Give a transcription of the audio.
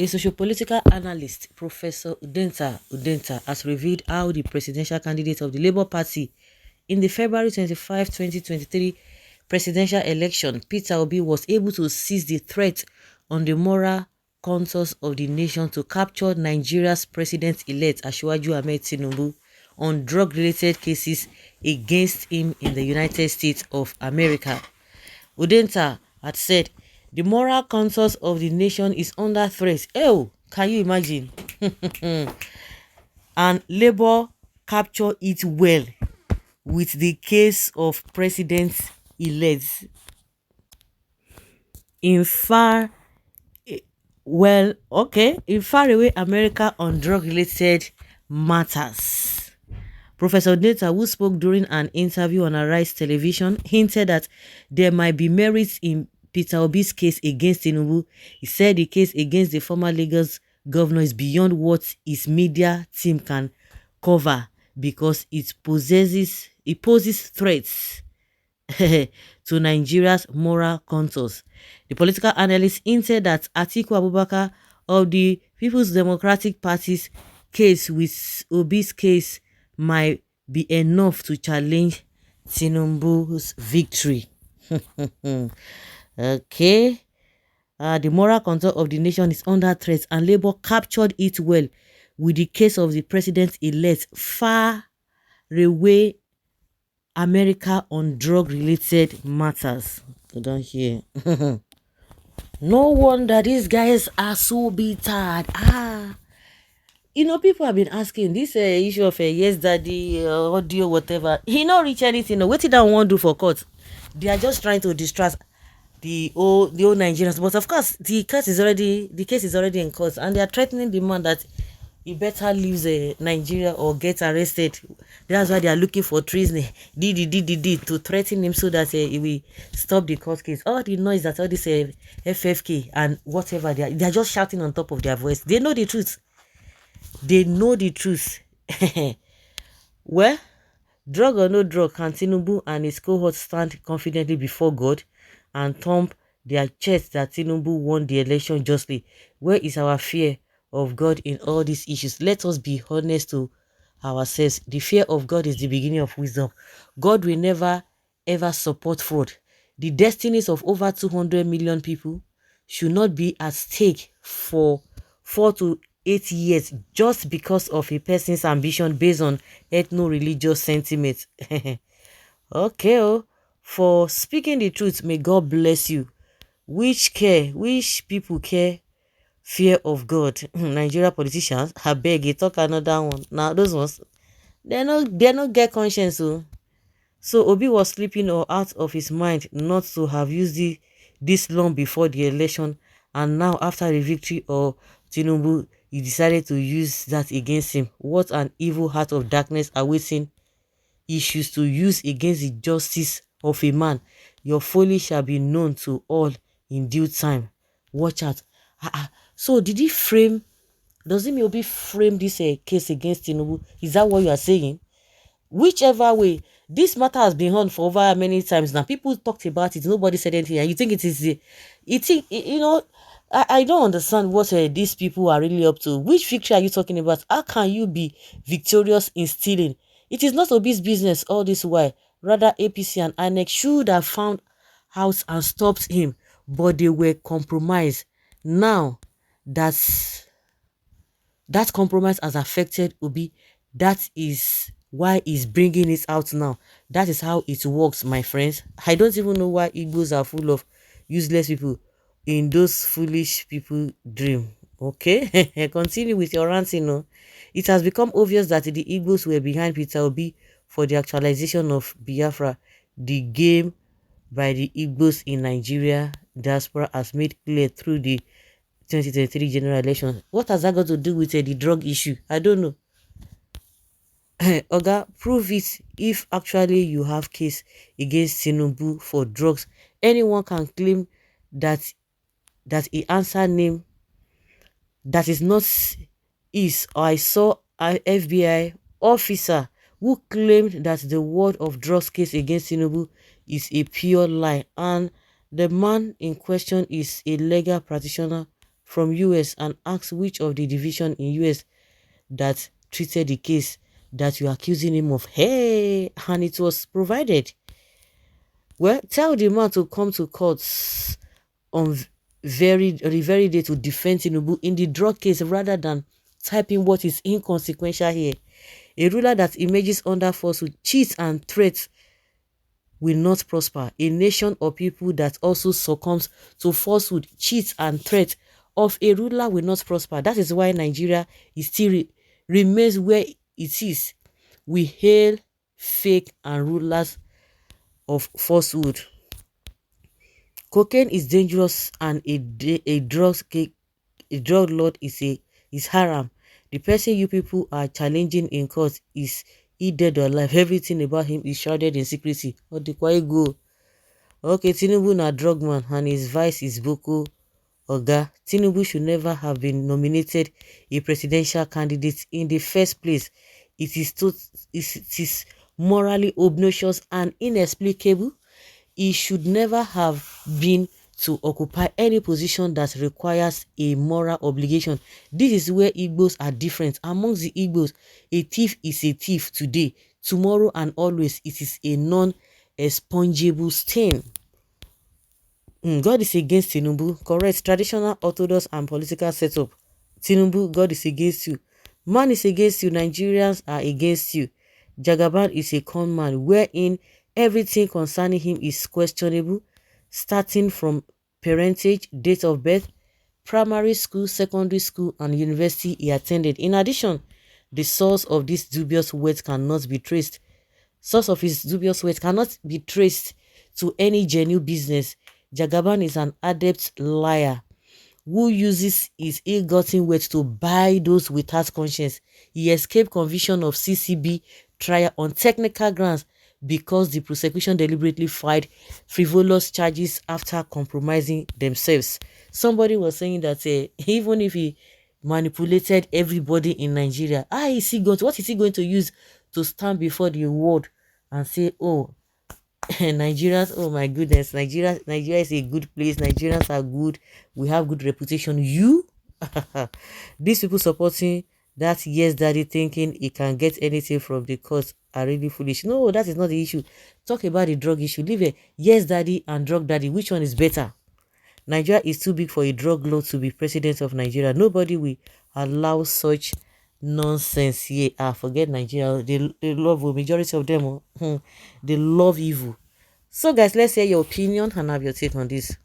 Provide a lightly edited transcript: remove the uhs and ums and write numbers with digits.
A sociopolitical analyst, Professor Udenta, has revealed how the presidential candidate of the Labour Party in the February 25, 2023 presidential election, Peter Obi, was able to seize the threat on the moral contours of the nation to capture Nigeria's president-elect Asiwaju Ahmed Tinubu on drug-related cases against him in the United States of America. Udenta had said, the moral contours of the nation is under threat. Oh, can you imagine? And Labour captured it well with the case of president-elect in faraway America on drug-related matters. Professor Udenta, who spoke during an interview on Arise Television, hinted that there might be merits in Peter Obi's case against Tinubu. He said the case against the former Lagos governor is beyond what his media team can cover because it poses threats to Nigeria's moral contours. The political analyst hinted that Atiku Abubakar of the People's Democratic Party's case with Obi's case might be enough to challenge Tinubu's victory. Okay. The moral contour of the nation is under threat, and Labour captured it well with the case of the president-elect far away America on drug-related matters. You don't hear. No wonder these guys are so bitter. People have been asking this issue of yes daddy audio whatever. He not reach anything. What did I want to do for court? They are just trying to distract the old Nigerians. But of course, the case is already in court, and they are threatening the man that he better leaves Nigeria or get arrested. That's why they are looking for treason, to threaten him so that he will stop the court case. All the noise that all this FFK and whatever they are just shouting on top of their voice. They know the truth. They know the truth. Well, drug or no drug, can Tinubu and his cohort stand confidently before God and thump their chest that Tinubu won the election justly? Where is our fear of God in all these issues? Let us be honest to ourselves. The fear of God is the beginning of wisdom. God will never ever support fraud. The destinies of over 200 million people should not be at stake for 4 to 8 years just because of a person's ambition based on ethno-religious sentiment. Okay, for speaking the truth, may God bless you. Which people care fear of God? Nigeria politicians, I beg you, talk another one. Now those ones, they not get conscience. So Obi was sleeping or out of his mind not to have used this long before the election, and now after the victory of Tinubu, he decided to use that against him. What an evil heart of darkness awaiting issues to use against the justice of a man. Your folly shall be known to all in due time. Watch out. So did he frame, does it mean Obi frame this case against Tinubu? Is that what you are saying? Whichever way, this matter has been on for over many times now. People talked about it, nobody said anything, and you think it is I don't understand what these people are really up to. Which victory are you talking about? How can you be victorious in stealing? It is not Obi's business all this while. Rather, APC and INEC should have found out and stopped him, but they were compromised. Now, that compromise has affected Obi. That is why he's bringing it out now. That is how it works, my friends. I don't even know why Igbos are full of useless people in those foolish people dream. Okay, continue with your ranting. It has become obvious that the Igbos were behind Peter Obi for the actualization of Biafra. The game by the Igbos in Nigeria diaspora has made clear through the 2023 general election. What has that got to do with the drug issue? I don't know. Oga, prove it. If actually you have case against Tinubu for drugs, anyone can claim that he answer name that is not his. I saw an FBI officer who claimed that the word of drugs case against Tinubu is a pure lie, and the man in question is a legal practitioner from US and ask which of the division in US that treated the case that you're accusing him of. Hey, and it was provided. Well, tell the man to come to court on the very day to defend Tinubu in the drug case rather than typing what is inconsequential here. A ruler that emerges under falsehood, cheats and threats will not prosper. A nation or people that also succumbs to falsehood, cheats and threats of a ruler will not prosper. That is why Nigeria is still remains where it is. We hail fake and rulers of falsehood. Cocaine is dangerous and a drug lord is haram. The person you people are challenging in court is he dead or alive. Everything about him is shrouded in secrecy. What the quiet go? Okay, Tinubu na drug man and his vice is Boko Oga. Tinubu should never have been nominated a presidential candidate in the first place. It is morally obnoxious and inexplicable. He should never have been to occupy any position that requires a moral obligation. This is where Igbos are different. Amongst the Igbos, a thief is a thief today, tomorrow and always. It is a non-expungible stain. God is against Tinubu. Correct. Traditional, orthodox and political setup. Tinubu, God is against you. Man is against you. Nigerians are against you. Jagaban is a con man wherein everything concerning him is questionable, starting from parentage, date of birth, primary school, secondary school, and university he attended. In addition, the source of this dubious wealth cannot be traced. Source of his dubious wealth cannot be traced to any genuine business. Jagaban is an adept liar who uses his ill-gotten wealth to buy those without conscience. He escaped conviction of CCB trial on technical grounds because the prosecution deliberately filed frivolous charges after compromising themselves. Somebody was saying that even if he manipulated everybody in Nigeria, what is he going to use to stand before the world and say, oh, Nigerians, oh my goodness, Nigeria is a good place, Nigerians are good, we have good reputation. You these people supporting that yes daddy thinking he can get anything from the court are really foolish. No, that is not the issue. Talk about the drug issue. Leave it. Yes daddy and drug daddy, which one is better? Nigeria is too big for a drug lord to be president of Nigeria. Nobody will allow such nonsense here. Forget Nigeria. They love, majority of them, they love evil. So guys, let's hear your opinion and have your take on this.